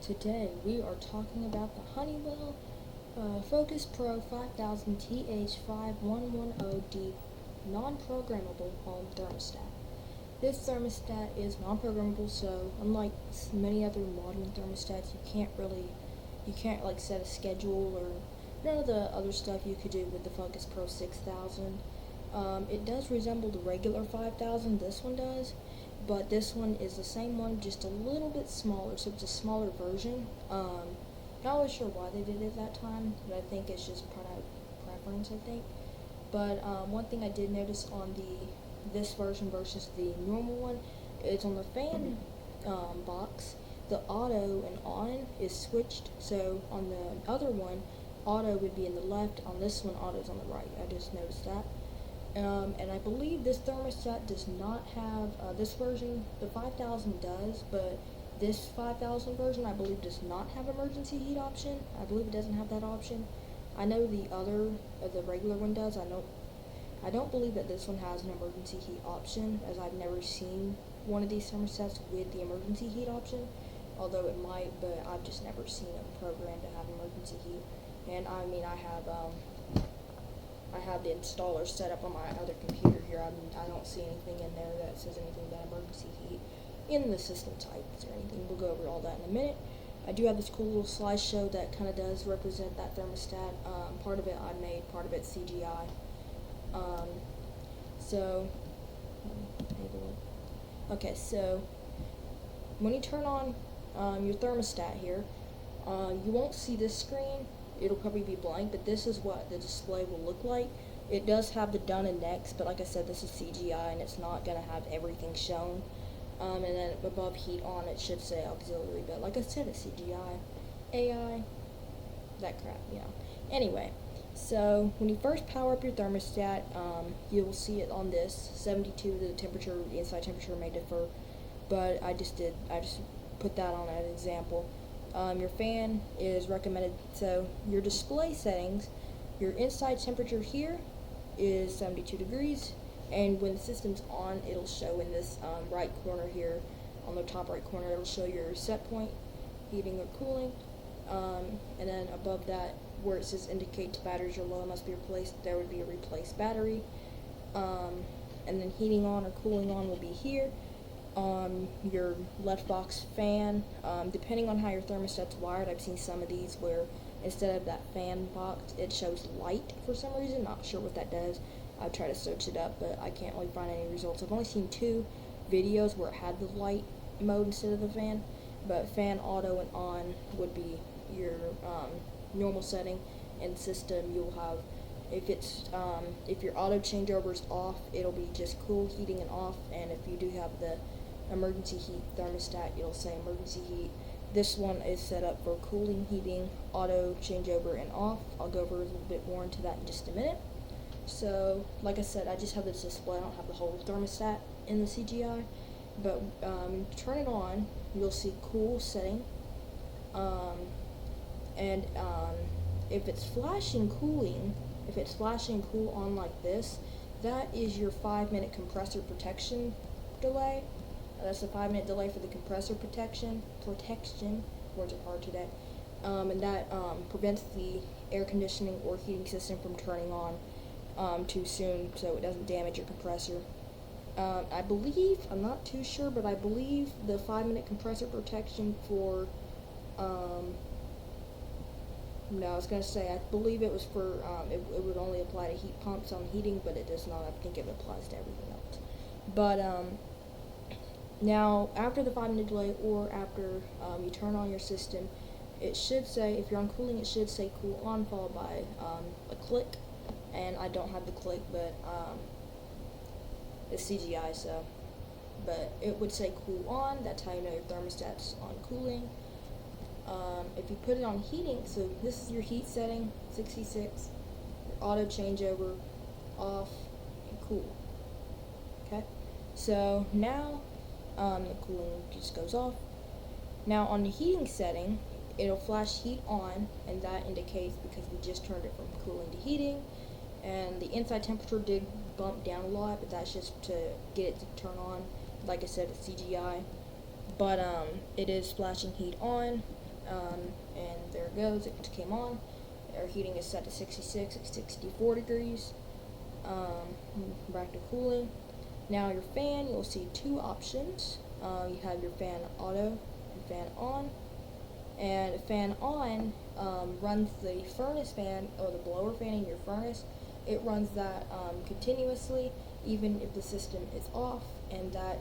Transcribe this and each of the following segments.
Today we are talking about the Honeywell Focus Pro 5000 TH5110D non-programmable home thermostat. This thermostat is non-programmable, so unlike many other modern thermostats, you can't like set a schedule or none of the other stuff you could do with the Focus Pro 6000. It does resemble the regular 5000, this one does, but this one is the same one, just a little bit smaller, so it's a smaller version. Not really sure why they did it that time, but I think it's just product preference, I think. But one thing I did notice on this version versus the normal one is on the fan box, the auto and on is switched. So on the other one, auto would be in the left. On this one, auto is on the right. I just noticed that. And I believe this thermostat does not have, this version, the 5000 does, but this 5000 version I believe does not have emergency heat option. I believe it doesn't have that option. I know the regular one does. I don't believe that this one has an emergency heat option, as I've never seen one of these thermostats with the emergency heat option, although it might, but I've just never seen a program to have emergency heat. And I mean, I have the installer set up on my other computer here. I don't see anything in there that says anything about emergency heat in the system types or anything. We'll go over all that in a minute. I do have this cool little slideshow that kind of does represent that thermostat. Part of it I made, part of it's CGI. Okay, so when you turn on your thermostat here, you won't see this screen. It'll probably be blank, but this is what the display will look like. It does have the done and next, but like I said, this is CGI and it's not going to have everything shown. And then above heat on, it should say auxiliary, but like I said, it's CGI, AI, that crap, you know. Anyway, so when you first power up your thermostat, you'll see it on this 72. The temperature, the inside temperature may differ, but I just put that on as an example. Your fan is recommended, so your display settings, your inside temperature here is 72 degrees, and when the system's on, it'll show in this right corner here, on the top right corner, it'll show your set point, heating or cooling, and then above that, where it says indicate batteries are low, must be replaced, there would be a replaced battery, and then heating on or cooling on will be here. Your left box fan, depending on how your thermostat's wired, I've seen some of these where instead of that fan box, it shows light for some reason. Not sure what that does. I've tried to search it up, but I can't really find any results. I've only seen 2 videos where it had the light mode instead of the fan, but fan, auto, and on would be your normal setting. And system, you'll have, if your auto changeover is off, it'll be just cool, heating, and off, and if you do have the emergency heat thermostat, it'll say emergency heat. This one is set up for cooling, heating, auto changeover, and off. I'll go over a little bit more into that in just a minute. So, like I said, I just have this display. I don't have the whole thermostat in the CGI, but turn it on, you'll see cool setting, and if it's flashing cool on like this, that is your 5-minute compressor protection delay. That's a 5-minute delay for the compressor protection, words are hard today, and that prevents the air conditioning or heating system from turning on too soon, so it doesn't damage your compressor. I believe, I'm not too sure, but I believe the 5-minute compressor protection for, no, I was going to say, I believe it was for, it would only apply to heat pumps on heating, but it does not. I think it applies to everything else. But, now, after the 5-minute delay, or after you turn on your system, it should say, if you're on cooling, it should say cool on, followed by a click, and I don't have the click, but it's CGI, so, but it would say cool on. That's how you know your thermostat's on cooling. If you put it on heating, so this is your heat setting, 66, your auto changeover, off, and cool. Okay, so now the cooling just goes off. Now on the heating setting, it'll flash heat on, and that indicates because we just turned it from cooling to heating, and the inside temperature did bump down a lot, but that's just to get it to turn on. Like I said, it's CGI. But it is flashing heat on. and there it goes, it just came on. Our heating is set to 66 at 64 degrees. Back to cooling. Now your fan, you'll see two options. You have your fan auto and fan on. And fan on runs the furnace fan, or the blower fan in your furnace. It runs that continuously, even if the system is off, and that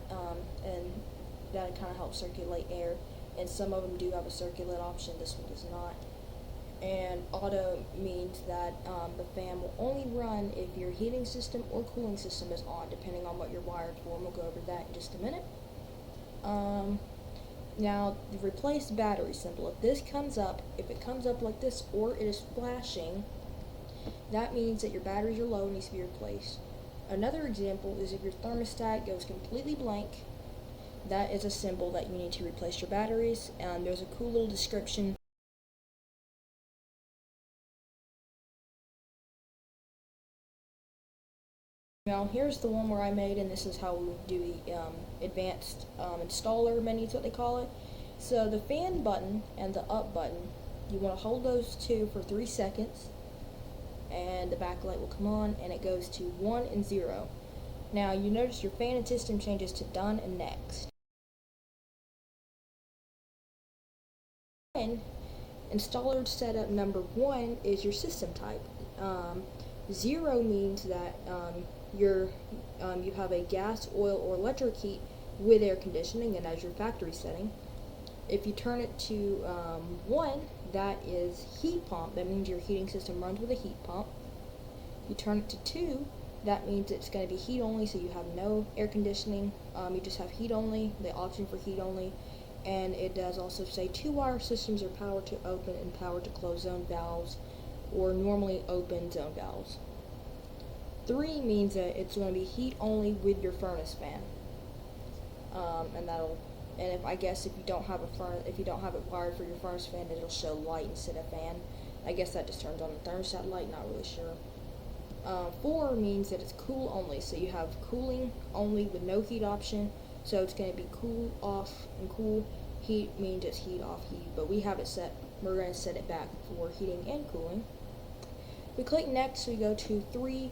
kind of helps circulate air. And some of them do have a circulate option. This one does not. And auto means that the fan will only run if your heating system or cooling system is on, depending on what you're wired for, and we'll go over that in just a minute. Now, the replace battery symbol, if it comes up like this, or it is flashing, that means that your batteries are low and needs to be replaced. Another example is if your thermostat goes completely blank, that is a symbol that you need to replace your batteries. And there's a cool little description. Now here's the one where I made, and this is how we do the advanced installer menu, is what they call it. So the fan button and the up button, you want to hold those two for 3 seconds, and the backlight will come on, and it goes to 1 and 0. Now you notice your fan and system changes to done and next. Installer setup number 1 is your system type. 0 means that you have a gas, oil, or electric heat with air conditioning, and that's your factory setting. If you turn it to 1, that is heat pump. That means your heating system runs with a heat pump. You turn it to 2, that means it's going to be heat only, so you have no air conditioning. You just have heat only, the option for heat only. And it does also say 2-wire systems are power to open and power to close zone valves, or normally open zone valves. 3 means that it's going to be heat only with your furnace fan, and if you don't have it wired for your furnace fan, it'll show light instead of fan. I guess that just turns on the thermostat light. Not really sure. 4 means that it's cool only, so you have cooling only with no heat option. So it's going to be cool off and cool. Heat means it's heat off heat, but we have it set. We're going to set it back for heating and cooling. We click next. We go to 3.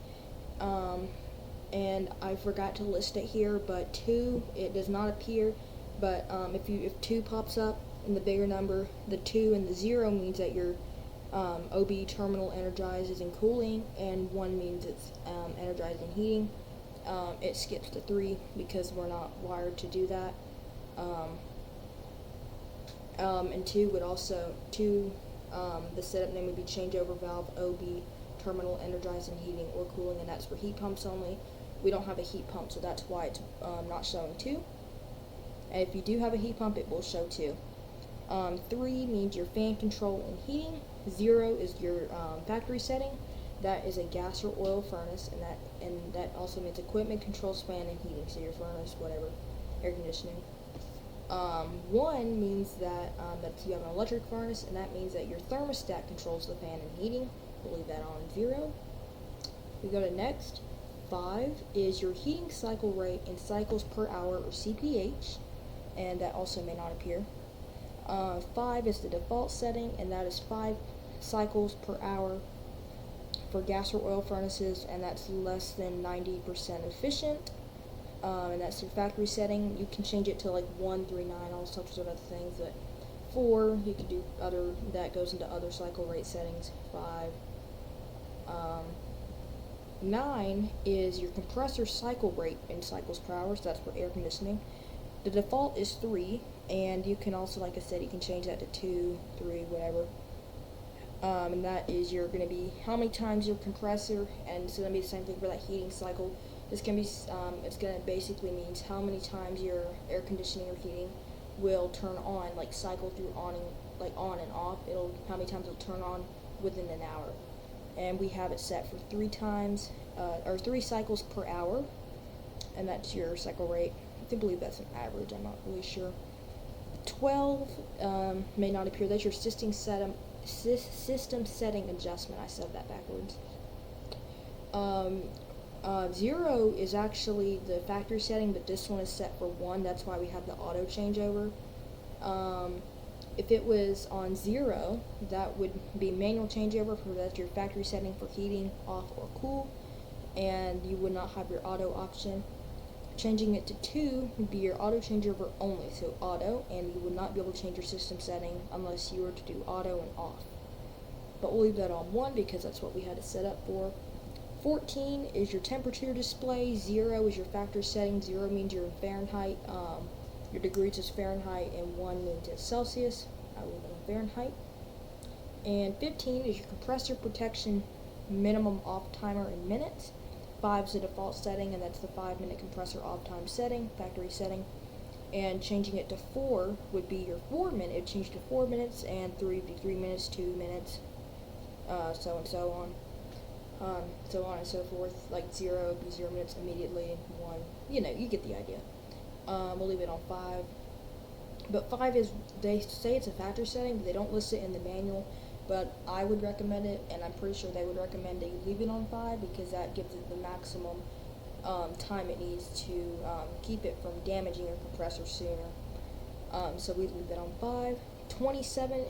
And I forgot to list it here, but 2, it does not appear, but if 2 pops up in the bigger number, the 2 and the 0 means that your OB terminal energizes and cooling, and 1 means it's energized and heating. It skips to 3 because we're not wired to do that. And 2 would also, the setup name would be changeover valve OB terminal energizing heating or cooling, and that's for heat pumps only. We don't have a heat pump, so that's why it's not showing 2. And if you do have a heat pump, it will show 2. 3 means your fan control and heating. 0 is your factory setting. That is a gas or oil furnace, and that also means equipment controls fan and heating, so your furnace, whatever, air conditioning. 1 means that you have an electric furnace, and that means that your thermostat controls the fan and heating. We'll leave that on 0. We go to next. 5 is your heating cycle rate in cycles per hour, or CPH, and that also may not appear. 5 is the default setting, and that is 5 cycles per hour for gas or oil furnaces, and that's less than 90% efficient. And that's your factory setting. You can change it to like 1, 3, 9, all sorts of other things. But 4, you can do other, that goes into other cycle rate settings. 5. 9 is your compressor cycle rate in cycles per hour, so that's for air conditioning. The default is 3, and you can also, like I said, you can change that to 2, 3, whatever. And that is you're going to be how many times your compressor, and so that'll be the same thing for that heating cycle. This can be, it's going to basically means how many times your air conditioning or heating will turn on, like cycle through on and off. How many times it'll turn on within an hour. And we have it set for 3 times, or 3 cycles per hour, and that's your cycle rate. I believe that's an average, I'm not really sure. 12 may not appear. That's your system setting adjustment. I said that backwards. 0 is actually the factory setting, but this one is set for 1. That's why we have the auto changeover. If it was on 0, that would be manual changeover, for that's your factory setting for heating, off, or cool, and you would not have your auto option. Changing it to 2 would be your auto changeover only, so auto, and you would not be able to change your system setting unless you were to do auto and off. But we'll leave that on 1 because that's what we had it set up for. 14 is your temperature display, 0 is your factory setting, 0 means you're in Fahrenheit, your degrees is Fahrenheit, and 1 means it's Celsius. I will leave it on Fahrenheit. And 15 is your compressor protection minimum off timer in minutes. 5 is the default setting, and that's the 5-minute compressor off time setting, factory setting. And changing it to 4 would be your 4-minute. It would change to 4 minutes, and 3 would be 3 minutes, 2 minutes, so and so on. So on and so forth. Like 0 would be 0 minutes immediately, 1, you get the idea. We'll leave it on 5. But 5 is, they say it's a factory setting, but they don't list it in the manual. But I would recommend it, and I'm pretty sure they would recommend that you leave it on 5 because that gives it the maximum time it needs to keep it from damaging your compressor sooner. So we leave it on 5. 27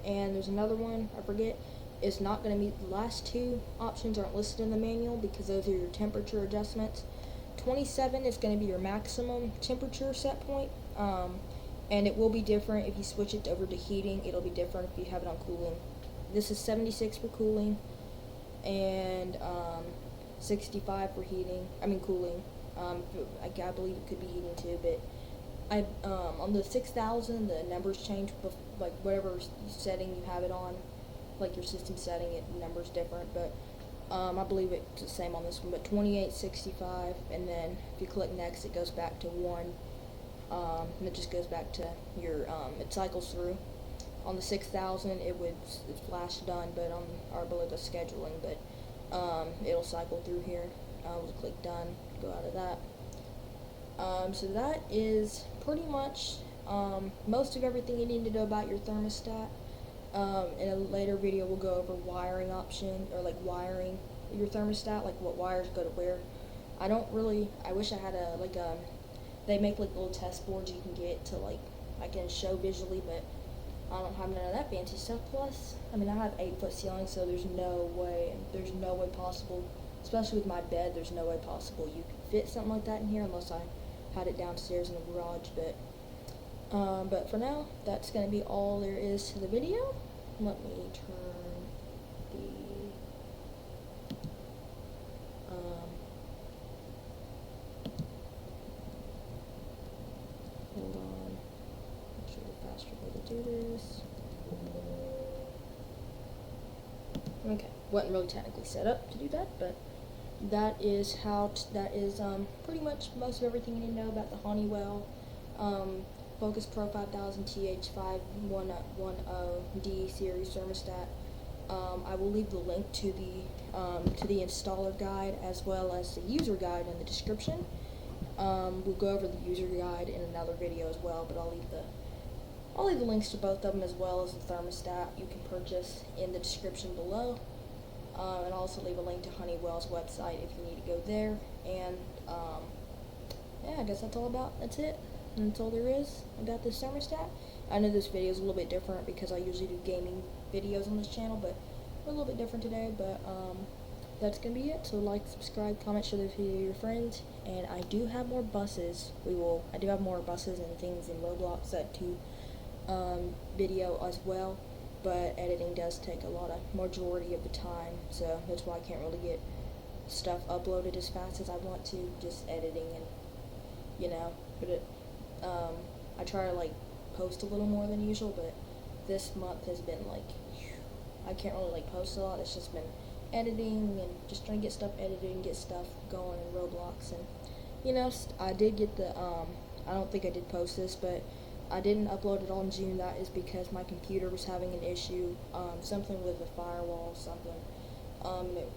and there's another one, I forget, is not going to meet the last 2 options, aren't listed in the manual because those are your temperature adjustments. 27 is going to be your maximum temperature set point. And it will be different if you switch it over to heating. It'll be different if you have it on cooling. This is 76 for cooling, and 65 for cooling. I believe it could be heating too, but on the 6000, the numbers change, like whatever setting you have it on, like your system setting, the number's different, but I believe it's the same on this one, but 28, 65, and then if you click next, it goes back to 1. And it just goes back to your, it cycles through. On the 6000, it's flash done, but on our below the scheduling, but it'll cycle through here. We'll click done, go out of that. So that is pretty much most of everything you need to know about your thermostat. In a later video, we'll go over wiring option, or like wiring your thermostat, like what wires go to where. I wish I had they make like little test boards you can get to I can show visually, but I don't have none of that fancy stuff. Plus, I have 8-foot ceilings, so there's no way possible, especially with my bed, there's no way possible you could fit something like that in here unless I had it downstairs in the garage. But for now, that's going to be all there is to the video. Let me turn the hold on. Make sure the faster way to do this. Okay, wasn't really technically set up to do that, but that is pretty much most of everything you need to know about the Honeywell Focus Pro 5000 TH5110D series thermostat. I will leave the link to the installer guide as well as the user guide in the description. We'll go over the user guide in another video as well, but I'll leave the links to both of them as well as the thermostat you can purchase in the description below. And I'll also leave a link to Honeywell's website if you need to go there. And yeah, I guess that's it. And that's all there is about this thermostat. I know this video is a little bit different because I usually do gaming videos on this channel, but we're a little bit different today. But that's gonna be it. So like, subscribe, comment, share this video to your friends. And I do have more buses. I do have more buses and things in Roblox that to video as well. But editing does take a majority of the time, so that's why I can't really get stuff uploaded as fast as I want to, just editing and, but I try to, post a little more than usual, but this month has been, I can't really, post a lot. It's just been editing and just trying to get stuff edited and get stuff going in Roblox, and, I did get I don't think I did post this, but I didn't upload it all in June. That is because my computer was having an issue, something with the firewall, it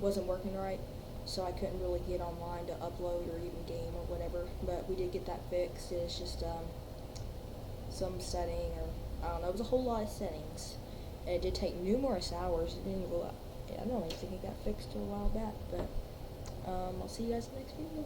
wasn't working right, so I couldn't really get online to upload or even game or whatever, but we did get that fixed. It's just some setting, or I don't know, it was a whole lot of settings, and it did take numerous hours. It didn't go up. I don't even think it got fixed till a while back, but I'll see you guys in the next video.